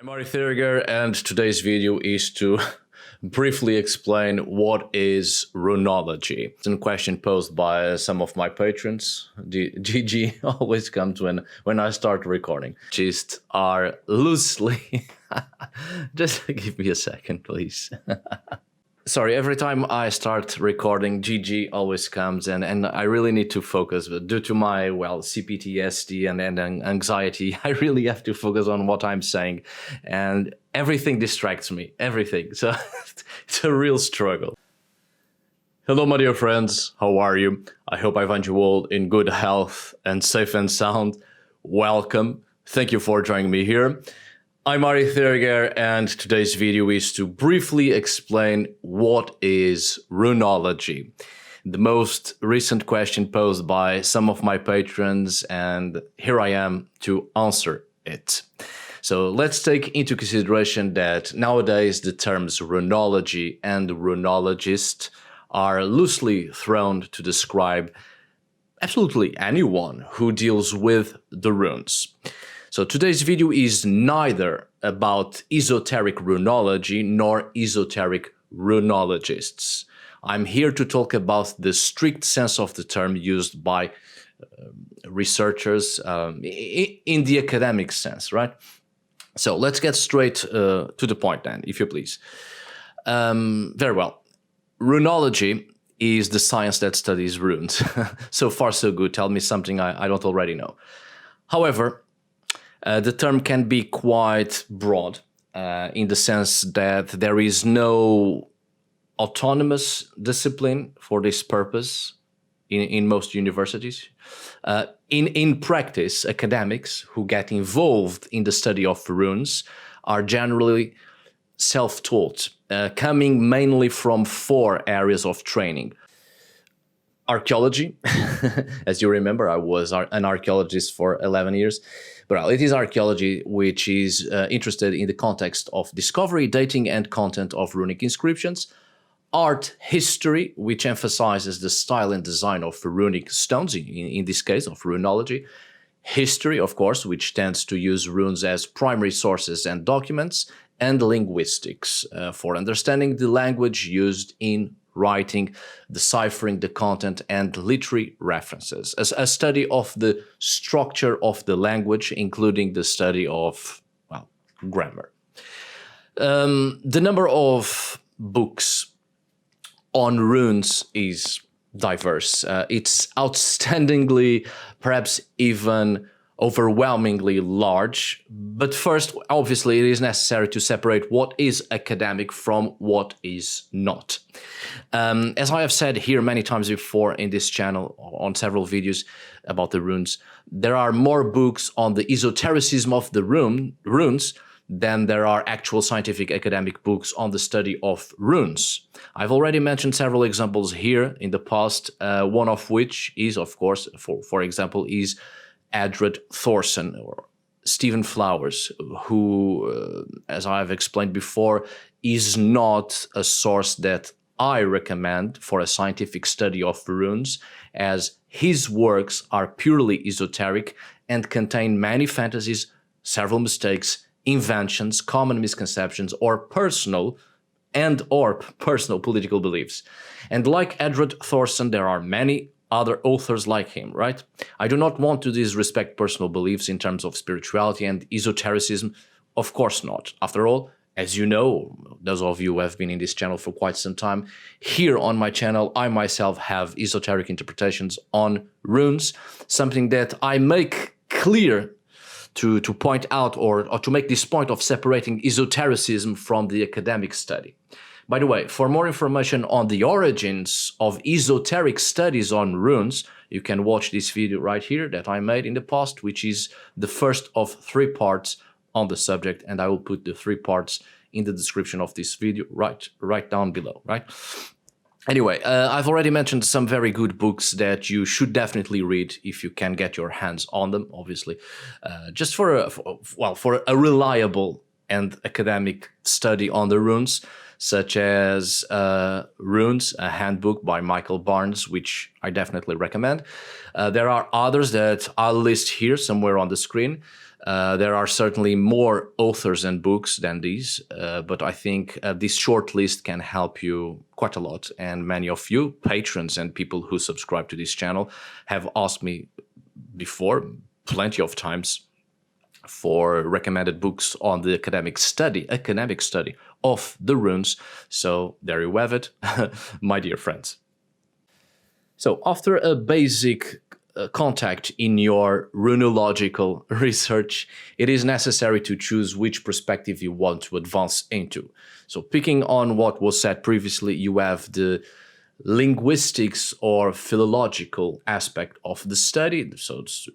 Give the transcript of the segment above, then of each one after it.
Marez, and today's video is to briefly explain what is Runology. It's a question posed by some of my patrons. GG always comes when I start recording. Just are loosely... Just give me a second, please. Sorry, every time I start recording, GG always comes and I really need to focus. But due to my, CPTSD and anxiety, I really have to focus on what I'm saying. And everything distracts me, everything. So it's a real struggle. Hello, my dear friends. How are you? I hope I find you all in good health and safe and sound. Welcome. Thank you for joining me here. I'm Marez, and today's video is to briefly explain what is Runology. The most recent question posed by some of my patrons, and here I am to answer it. So let's take into consideration that nowadays the terms Runology and Runologist are loosely thrown to describe absolutely anyone who deals with the runes. So today's video is neither about esoteric runology nor esoteric runologists. I'm here to talk about the strict sense of the term used by researchers in the academic sense, right? So let's get straight to the point then, if you please. Very well. Runology is the science that studies runes. So far so good. Tell me something I don't already know. However, the term can be quite broad in the sense that there is no autonomous discipline for this purpose in most universities. In practice, academics who get involved in the study of runes are generally self-taught, coming mainly from 4 areas of training. Archaeology, as you remember, I was an archaeologist for 11 years. But it is archaeology which is interested in the context of discovery, dating, and content of runic inscriptions. Art history, which emphasizes the style and design of runic stones, in this case of runology. History, of course, which tends to use runes as primary sources and documents. And linguistics, for understanding the language used in writing, deciphering the content, and literary references. A study of the structure of the language, including the study of, grammar. The number of books on runes is diverse. It's outstandingly, perhaps even overwhelmingly large. But first, obviously, it is necessary to separate what is academic from what is not. As I have said here many times before in this channel, on several videos about the runes, there are more books on the esotericism of the runes than there are actual scientific academic books on the study of runes. I've already mentioned several examples here in the past, one of which is, of course, for example, is Edred Thorson or Stephen Flowers, who, as I've explained before, is not a source that I recommend for a scientific study of runes, as his works are purely esoteric and contain many fantasies, several mistakes, inventions, common misconceptions, or personal political beliefs. And like Edred Thorson, there are many other authors like him, right? I do not want to disrespect personal beliefs in terms of spirituality and esotericism. Of course not. After all, as you know, those of you who have been in this channel for quite some time, here on my channel, I myself have esoteric interpretations on runes, something that I make clear to point out or to make this point of separating esotericism from the academic study. By the way, for more information on the origins of esoteric studies on runes, you can watch this video right here that I made in the past, which is the first of 3 parts on the subject, and I will put the 3 parts in the description of this video right down below, right? Anyway, I've already mentioned some very good books that you should definitely read if you can get your hands on them, obviously, just for a reliable and academic study on the runes, such as Runes, a handbook by Michael Barnes, which I definitely recommend. There are others that I'll list here somewhere on the screen. There are certainly more authors and books than these, but I think this short list can help you quite a lot. And many of you, patrons and people who subscribe to this channel, have asked me before, plenty of times, for recommended books on the academic study of the runes. So there you have it, my dear friends. So after a basic contact in your runological research, it is necessary to choose which perspective you want to advance into. So picking on what was said previously, you have the linguistics or philological aspect of the study. So it's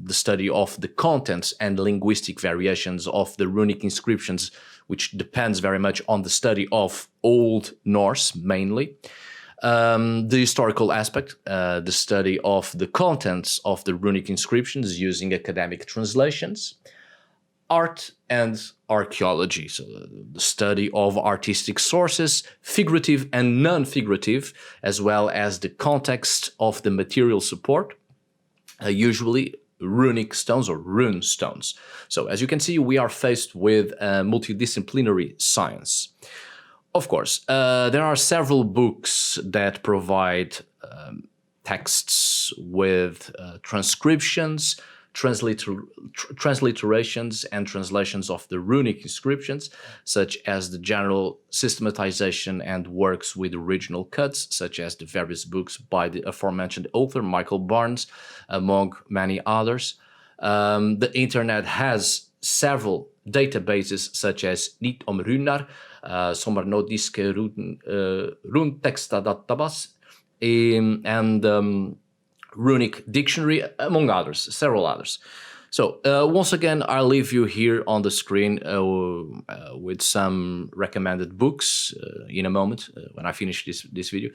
the study of the contents and linguistic variations of the runic inscriptions, which depends very much on the study of Old Norse mainly. The historical aspect, the study of the contents of the runic inscriptions using academic translations. Art and archaeology, so the study of artistic sources, figurative and non-figurative, as well as the context of the material support, usually runic stones or rune stones. So as you can see, we are faced with a multidisciplinary science. Of course, there are several books that provide texts with transcriptions, transliterations and translations of the runic inscriptions, such as the general systematization and works with original cuts, such as the various books by the aforementioned author Michael Barnes, among many others. The internet has several databases such as Niet om Runar, Sommarnordiske Runtextadatabas, and Runic Dictionary, among others, several others. So once again, I'll leave you here on the screen with some recommended books in a moment when I finish this video.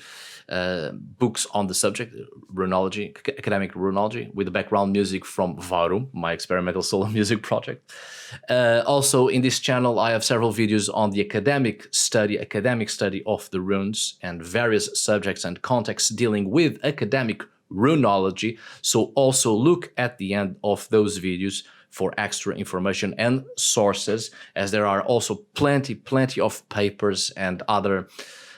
Books on the subject, Runology, academic Runology, with the background music from Var Umn, my experimental solo music project. Also in this channel, I have several videos on the academic study of the runes and various subjects and contexts dealing with academic Runology, so also look at the end of those videos for extra information and sources, as there are also plenty of papers and other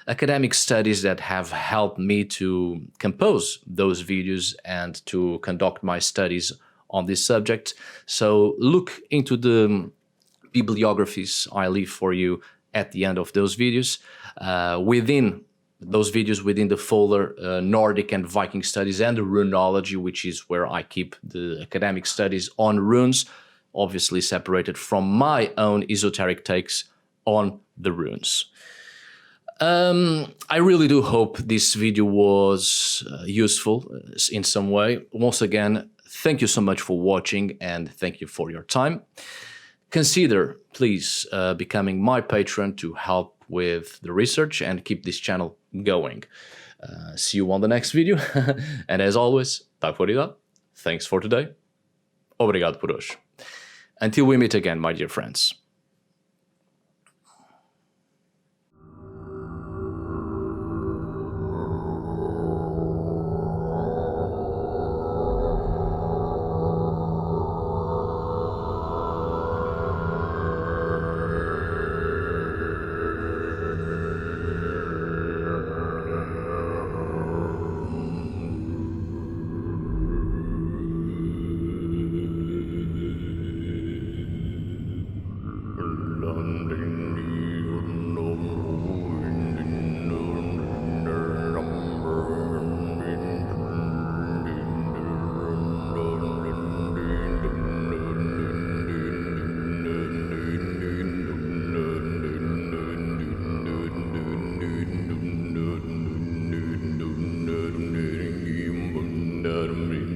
academic studies that have helped me to compose those videos and to conduct my studies on this subject. So look into the bibliographies I leave for you at the end of those videos. Within those videos within the folder Nordic and Viking Studies and Runology, which is where I keep the academic studies on runes, obviously separated from my own esoteric takes on the runes. I really do hope this video was useful in some way. Once again, thank you so much for watching and thank you for your time. Consider, please, becoming my patron to help with the research and keep this channel going. See you on the next video. And as always, tack för idag. Thanks for today. Obrigado por hoje. Until we meet again, my dear friends. Rum